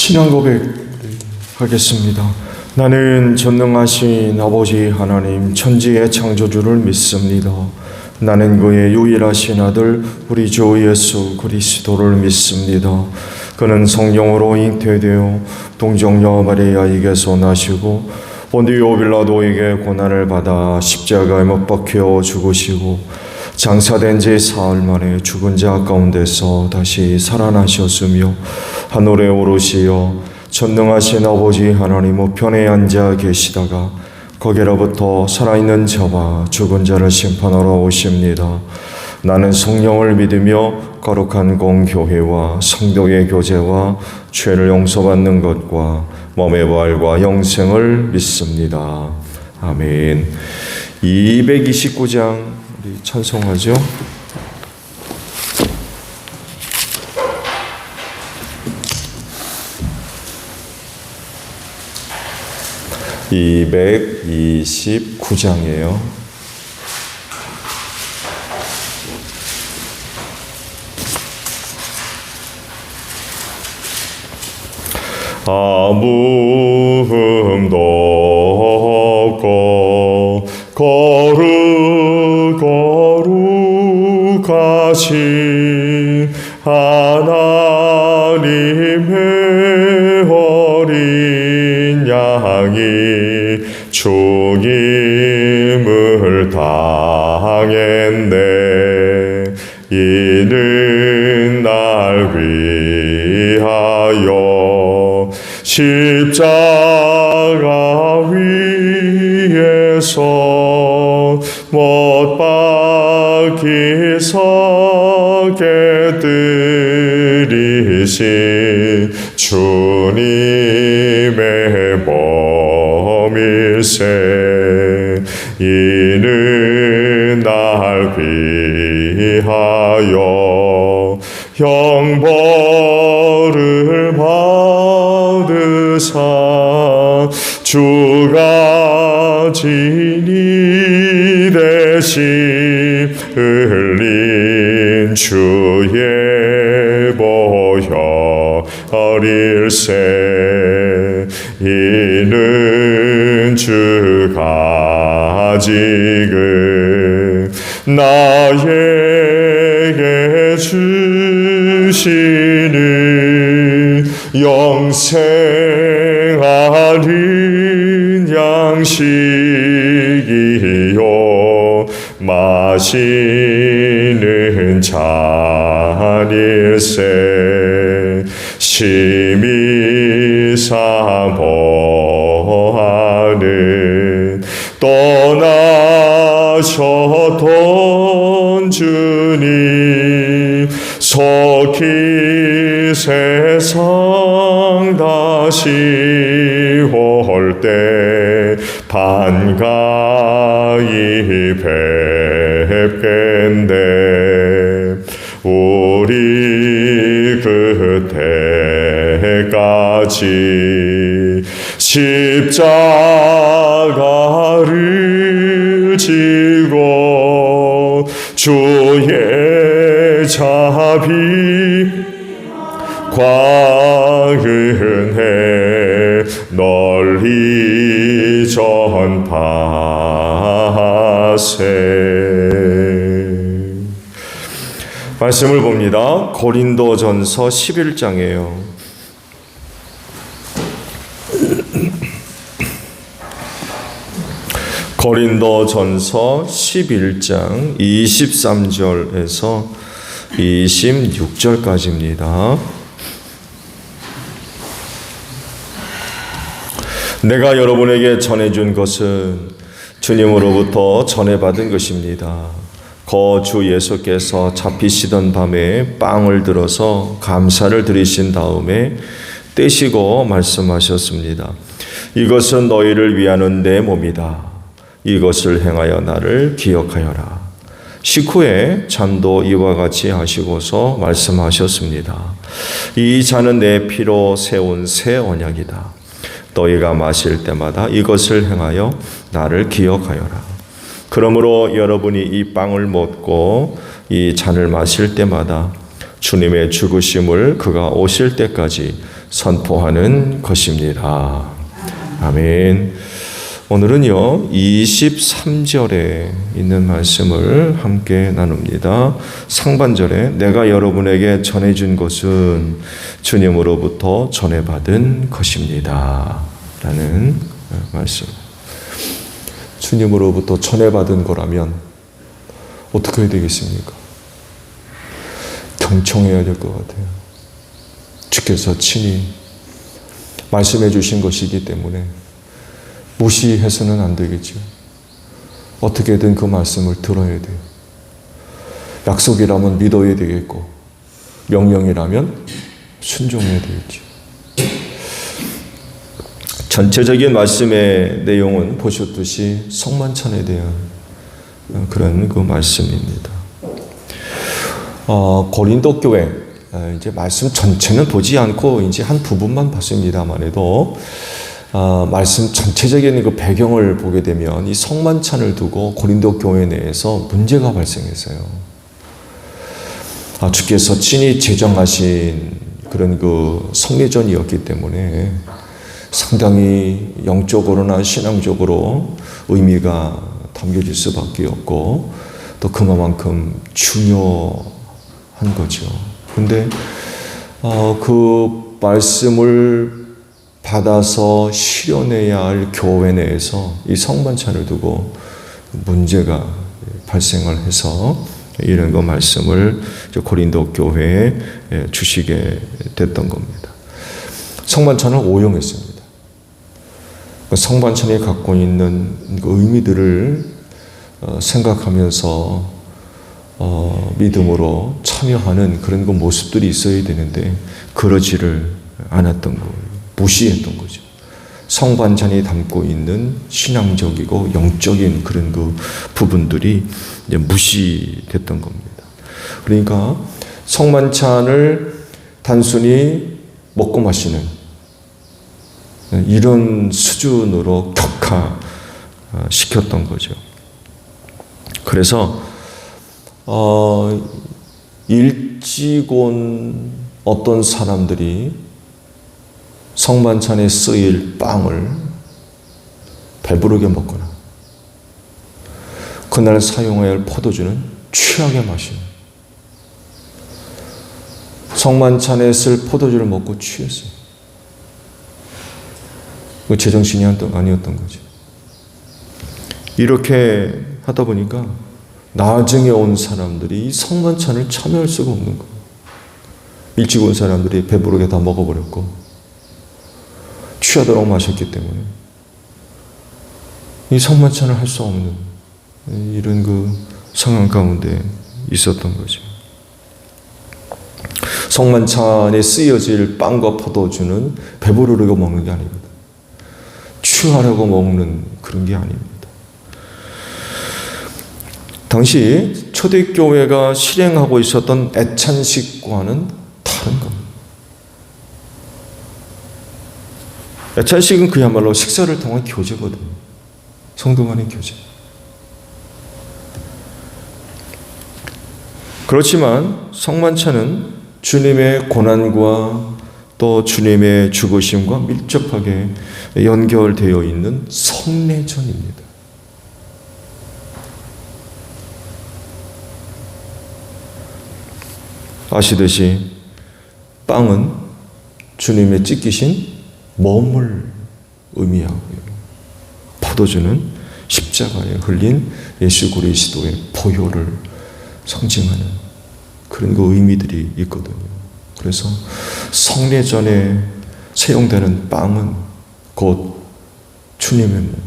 신앙 고백하겠습니다. 나는 전능하신 아버지 하나님 천지의 창조주를 믿습니다. 나는 그의 유일하신 아들 우리 주 예수 그리스도를 믿습니다. 그는 성령으로 잉태되어 동정녀 마리아에게서 나시고 본디오 빌라도에게 고난을 받아 십자가에 못 박혀 죽으시고 장사된 지 사흘 만에 죽은 자 가운데서 다시 살아나셨으며 하늘에 오르시어 전능하신 아버지 하나님 우편에 앉아 계시다가 거기로부터 살아있는 자와 죽은 자를 심판하러 오십니다. 나는 성령을 믿으며 거룩한 공교회와 성도의 교제와 죄를 용서받는 것과 몸의 부활과 영생을 믿습니다. 아멘. 229장 우리 찬송하죠. (229장이에요) 아무흠도 없고 거룩하신 하나님의 어린 양이 죽임을 당했네. 이는 날 위하여 십자가 위에서 못 박히서게 들이신 주님의 몸일세. 이는 날 위하여 형벌을 받으사 주가 진이 대신 흘린 주의 보혈일세. 이는 주가 지금 나에게 주시는 영생하는 양식이요 마시는 잔일세. 심히 사모하는 떠나셨던 주님 속히 세상 다시 올 때 반가이 뵙겠네. 우리 그때까지 십자가를 지고 주의 자비 광은혜 널리 전파세. 말씀을 봅니다. 고린도전서 11장이에요. 고린도전서 11장 23절에서 26절까지입니다. 내가 여러분에게 전해준 것은 주님으로부터 전해받은 것입니다. 주 예수께서 잡히시던 밤에 빵을 들어서 감사를 드리신 다음에 떼시고 말씀하셨습니다. 이것은 너희를 위하는 내 몸이다. 이것을 행하여 나를 기억하여라. 식후에 잔도 이와 같이 하시고서 말씀하셨습니다. 이 잔은 내 피로 세운 새 언약이다. 너희가 마실 때마다 이것을 행하여 나를 기억하여라. 그러므로 여러분이 이 빵을 먹고 이 잔을 마실 때마다 주님의 죽으심을 그가 오실 때까지 선포하는 것입니다. 아멘. 오늘은요 23절에 있는 말씀을 함께 나눕니다. 상반절에 내가 여러분에게 전해준 것은 주님으로부터 전해받은 것입니다 라는 말씀. 주님으로부터 전해받은 거라면 어떻게 해야 되겠습니까? 경청해야 될 것 같아요. 주께서 친히 말씀해 주신 것이기 때문에 무시해서는 안 되겠죠. 어떻게든 그 말씀을 들어야 돼요. 약속이라면 믿어야 되겠고 명령이라면 순종해야 되겠죠. 전체적인 말씀의 내용은 보셨듯이 성만찬에 대한 그런 그 말씀입니다. 고린도 교회 이제 말씀 전체는 보지 않고 이제 한 부분만 봤습니다만에도 말씀 전체적인 그 배경을 보게 되면 이 성만찬을 두고 고린도 교회 내에서 문제가 발생했어요. 주께서 친히 제정하신 그런 그 성례전이었기 때문에 상당히 영적으로나 신앙적으로 의미가 담겨질 수밖에 없고 또 그만큼 중요한 거죠. 근데 그 말씀을 받아서 실현해야 할 교회 내에서 이 성만찬을 두고 문제가 발생을 해서 이런 거 말씀을 고린도 교회에 주시게 됐던 겁니다. 성만찬을 오용했습니다. 성만찬이 갖고 있는 의미들을 생각하면서 믿음으로 참여하는 그런 그 모습들이 있어야 되는데 그러지를 않았던 거예요. 무시했던 거죠. 성만찬이 담고 있는 신앙적이고 영적인 그런 그 부분들이 이제 무시됐던 겁니다. 그러니까 성만찬을 단순히 먹고 마시는 이런 수준으로 격화시켰던 거죠. 그래서 일찍 온 어떤 사람들이 성만찬에 쓰일 빵을 배부르게 먹거나 그날 사용해야 할 포도주는 취하게 마시는, 성만찬에 쓸 포도주를 먹고 취했어요. 그 제정신이 아니었던 거죠. 이렇게 하다 보니까 나중에 온 사람들이 이 성만찬을 참여할 수가 없는 거예요. 일찍 온 사람들이 배부르게 다 먹어버렸고 취하도록 마셨기 때문에 이 성만찬을 할 수 없는 이런 그 상황 가운데 있었던 거죠. 성만찬에 쓰여질 빵과 포도주는 배부르려고 먹는 게 아니거든. 취하려고 먹는 그런 게 아닙니다. 당시 초대교회가 실행하고 있었던 애찬식과는 다른 겁니다. 애찬식은 그야말로 식사를 통한 교제거든요. 성도 간의 교제. 그렇지만 성만찬은 주님의 고난과 또 주님의 죽으심과 밀접하게 연결되어 있는 성례전입니다. 아시듯이 빵은 주님의 찢기신 몸을 의미하고요. 포도주는 십자가에 흘린 예수 그리스도의 보혈을 상징하는 그런 그 의미들이 있거든요. 그래서 성례전에 사용되는 빵은 곧 주님의 몸,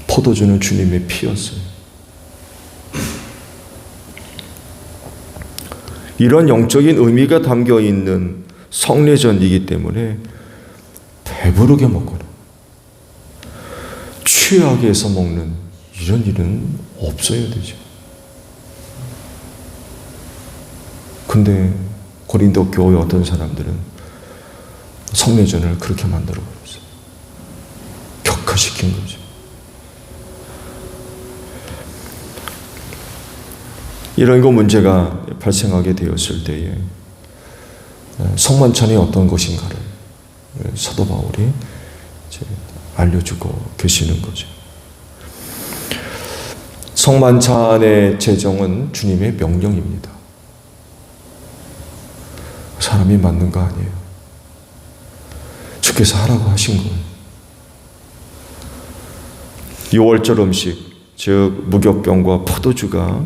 포도주는 주님의 피였어요. 이런 영적인 의미가 담겨 있는 성례전이기 때문에 배부르게 먹거나 취하게 해서 먹는 이런 일은 없어야 되죠. 근데 고린도 교회 어떤 사람들은 성례전을 그렇게 만들어버렸어요. 격화시킨 거죠. 이런 거 문제가 발생하게 되었을 때에 성만찬이 어떤 것인가를 사도 바울이 이제 알려주고 계시는 거죠. 성만찬의 제정은 주님의 명령입니다. 사람이 만든 거 아니에요. 주께서 하라고 하신 거예요. 유월절 음식, 즉 무교병과 포도주가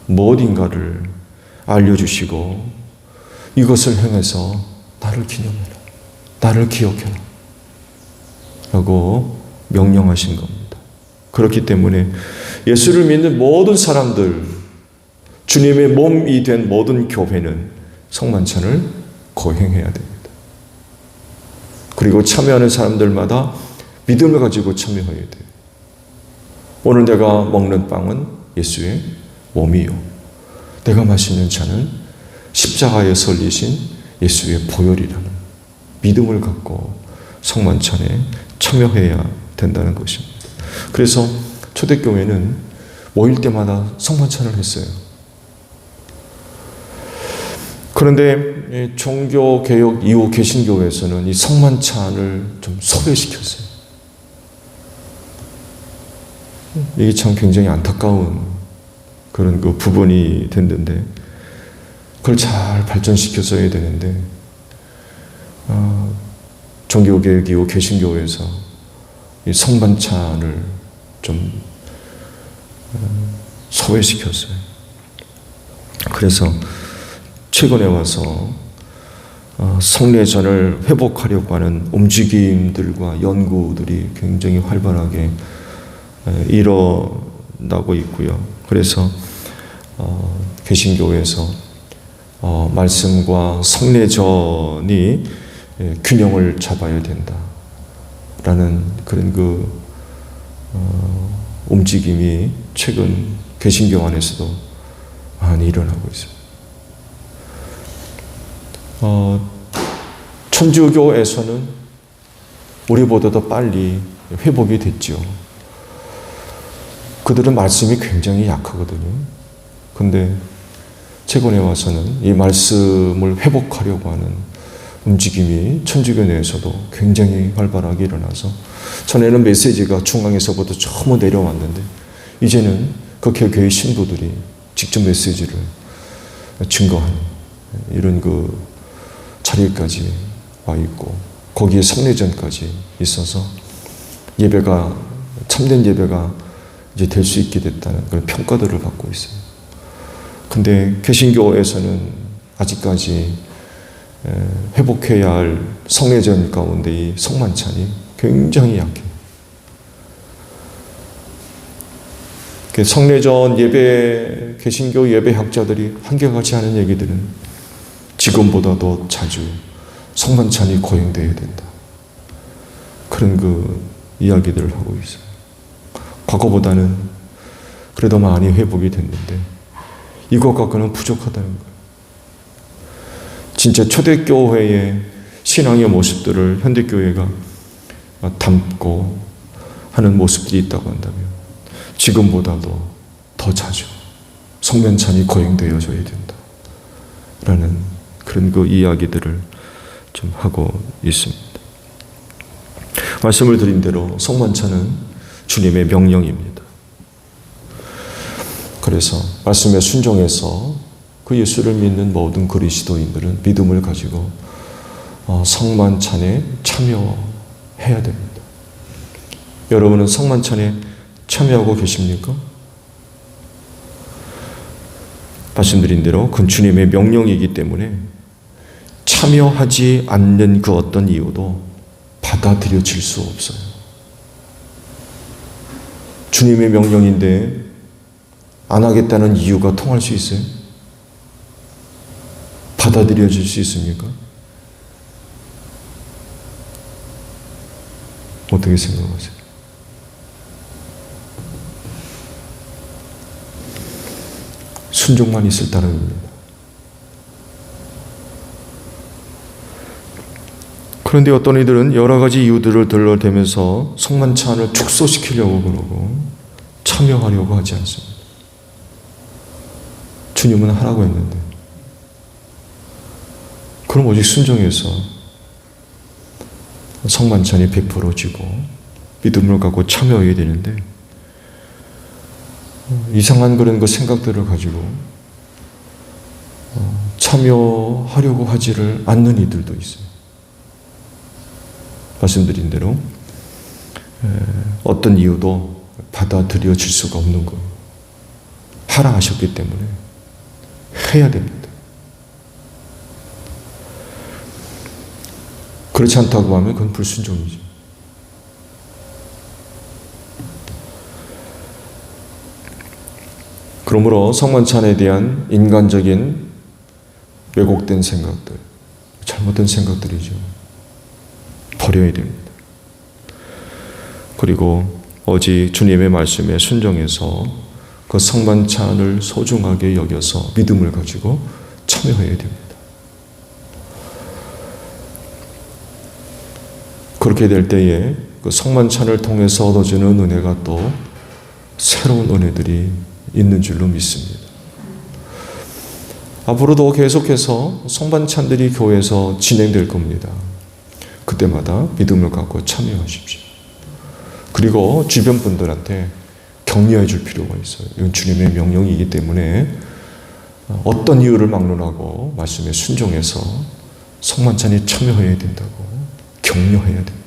무엇인가를 알려주시고 이것을 행해서 나를 기념해라, 나를 기억해라 라고 명령하신 겁니다. 그렇기 때문에 예수를 믿는 모든 사람들, 주님의 몸이 된 모든 교회는 성만찬을 거행해야 됩니다. 그리고 참여하는 사람들마다 믿음을 가지고 참여해야 돼요. 오늘 내가 먹는 빵은 예수의 몸이요, 내가 마시는 잔은 십자가에 설리신 예수의 보혈이라는 믿음을 갖고 성만찬에 참여해야 된다는 것입니다. 그래서 초대교회는 모일 때마다 성만찬을 했어요. 그런데 종교개혁 이후 개신교회에서는 이 성만찬을 좀 소외시켰어요. 이게 참 굉장히 안타까운 그런 그 부분이 됐는데, 그걸 잘 발전시켜서야 되는데, 종교개혁 이후 개신교회에서 이 성만찬을 좀 소외시켰어요. 그래서 최근에 와서 성례전을 회복하려고 하는 움직임들과 연구들이 굉장히 활발하게 일어나고 있고요. 그래서 개신교회에서 말씀과 성례전이 균형을 잡아야 된다라는 그런 그 움직임이 최근 개신교 안에서도 많이 일어나고 있습니다. 천주교에서는 우리보다도 빨리 회복이 됐죠. 그들은 말씀이 굉장히 약하거든요. 근데 최근에 와서는 이 말씀을 회복하려고 하는 움직임이 천주교 내에서도 굉장히 활발하게 일어나서, 전에는 메시지가 중앙에서부터 전부 내려왔는데 이제는 그 교회 신부들이 직접 메시지를 증거하는 이런 그 자리까지 와 있고, 거기에 성례전까지 있어서 예배가, 참된 예배가 이제 될 수 있게 됐다는 그런 평가들을 받고 있어요. 근데 개신교에서는 아직까지 회복해야 할 성례전 가운데 이 성만찬이 굉장히 약해요. 성례전 예배, 개신교 예배 학자들이 한결같이 하는 얘기들은 지금보다 더 자주 성만찬이 거행되어야 된다, 그런 그 이야기들을 하고 있어요. 과거보다는 그래도 많이 회복이 됐는데 이것 갖고는 부족하다는 거예요. 진짜 초대교회의 신앙의 모습들을 현대교회가 담고 하는 모습들이 있다고 한다면 지금보다도 더 자주 성만찬이 거행되어져야 된다 라는 그런 그 이야기들을 좀 하고 있습니다. 말씀을 드린 대로 성만찬은 주님의 명령입니다. 그래서 말씀에 순종해서 그 예수를 믿는 모든 그리스도인들은 믿음을 가지고 성만찬에 참여해야 됩니다. 여러분은 성만찬에 참여하고 계십니까? 말씀드린 대로 그건 주님의 명령이기 때문에 참여하지 않는 그 어떤 이유도 받아들여질 수 없어요. 주님의 명령인데 안 하겠다는 이유가 통할 수 있어요? 받아들여질 수 있습니까? 어떻게 생각하세요? 순종만 있을 따름입니다. 그런데 어떤 이들은 여러 가지 이유들을 들러대면서 성만찬을 축소시키려고 그러고 참여하려고 하지 않습니다. 주님은 하라고 했는데 그럼 오직 순종해서 성만찬이 베풀어지고 믿음을 갖고 참여해야 되는데 이상한 그런 그 생각들을 가지고 참여하려고 하지를 않는 이들도 있어요. 말씀드린 대로 어떤 이유도 받아들여질 수가 없는 거예요. 하라 하셨기 때문에 해야 됩니다. 그렇지 않다고 하면 그건 불순종이죠. 그러므로 성만찬에 대한 인간적인 왜곡된 생각들, 잘못된 생각들이죠. 버려야 됩니다. 그리고 오직 주님의 말씀에 순종해서 그 성만찬을 소중하게 여겨서 믿음을 가지고 참여해야 됩니다. 그렇게 될 때에 그 성만찬을 통해서 얻어지는 은혜가 또 새로운 은혜들이 있는 줄로 믿습니다. 앞으로도 계속해서 성만찬들이 교회에서 진행될 겁니다. 그때마다 믿음을 갖고 참여하십시오. 그리고 주변 분들한테 격려해 줄 필요가 있어요. 이건 주님의 명령이기 때문에 어떤 이유를 막론하고 말씀에 순종해서 성만찬에 참여해야 된다고 격려해야 됩니다.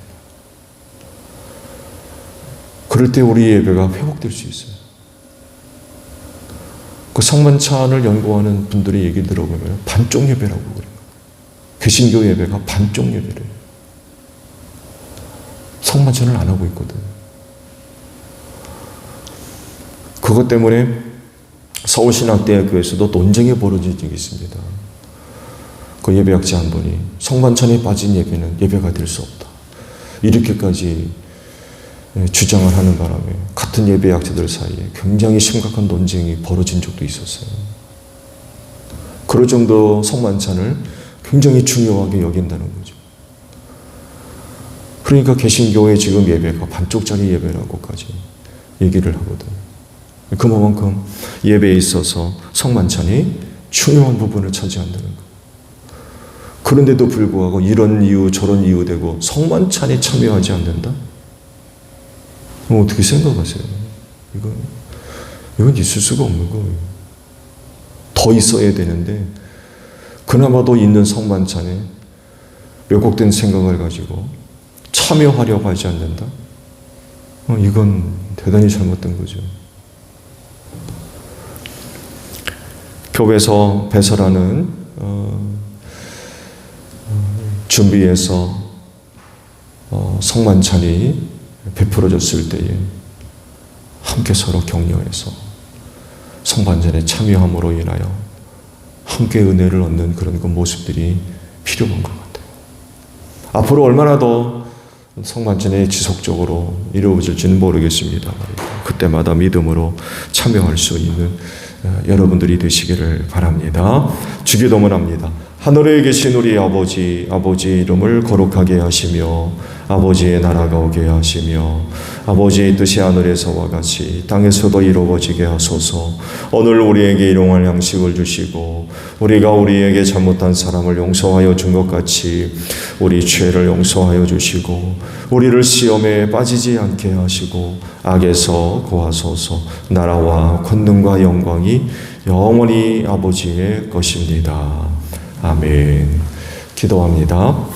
그럴 때 우리 예배가 회복될 수 있어요. 그 성만찬을 연구하는 분들의 얘기 들어보면 반쪽 예배라고 그래요. 개신교 예배가 반쪽 예배래요. 성만찬을 안 하고 있거든. 그것 때문에 서울신학대학교에서도 논쟁이 벌어진 적이 있습니다. 그 예배학자 한 분이 성만찬에 빠진 예배는 예배가 될 수 없다. 이렇게까지 주장을 하는 바람에 같은 예배학자들 사이에 굉장히 심각한 논쟁이 벌어진 적도 있었어요. 그럴 정도 성만찬을 굉장히 중요하게 여긴다는 거죠. 그러니까 개신교의 지금 예배가 반쪽짜리 예배라고까지 얘기를 하거든요. 그만큼 예배에 있어서 성만찬이 중요한 부분을 차지한다는 거예요. 그런데도 불구하고 이런 이유 저런 이유 되고 성만찬에 참여하지 않는다? 그럼 어떻게 생각하세요? 이건 있을 수가 없는 거예요. 더 있어야 되는데 그나마도 있는 성만찬에 왜곡된 생각을 가지고 참여하려고 하지 않는다? 이건 대단히 잘못된 거죠. 교회에서 배설하는 준비해서 성만찬이 베풀어졌을 때에 함께 서로 격려해서 성만찬에 참여함으로 인하여 함께 은혜를 얻는 그런 그 모습들이 필요한 것 같아요. 앞으로 얼마나 더 성만찬에 지속적으로 이루어질지는 모르겠습니다. 그때마다 믿음으로 참여할 수 있는 여러분들이 되시기를 바랍니다. 주기도문 합니다. 하늘에 계신 우리 아버지, 아버지의 이름을 거룩하게 하시며 아버지의 나라가 오게 하시며 아버지의 뜻이 하늘에서와 같이 땅에서도 이루어지게 하소서. 오늘 우리에게 일용할 양식을 주시고 우리가 우리에게 잘못한 사람을 용서하여 준 것 같이 우리 죄를 용서하여 주시고 우리를 시험에 빠지지 않게 하시고 악에서 구하소서. 나라와 권능과 영광이 영원히 아버지의 것입니다. 아멘. 기도합니다.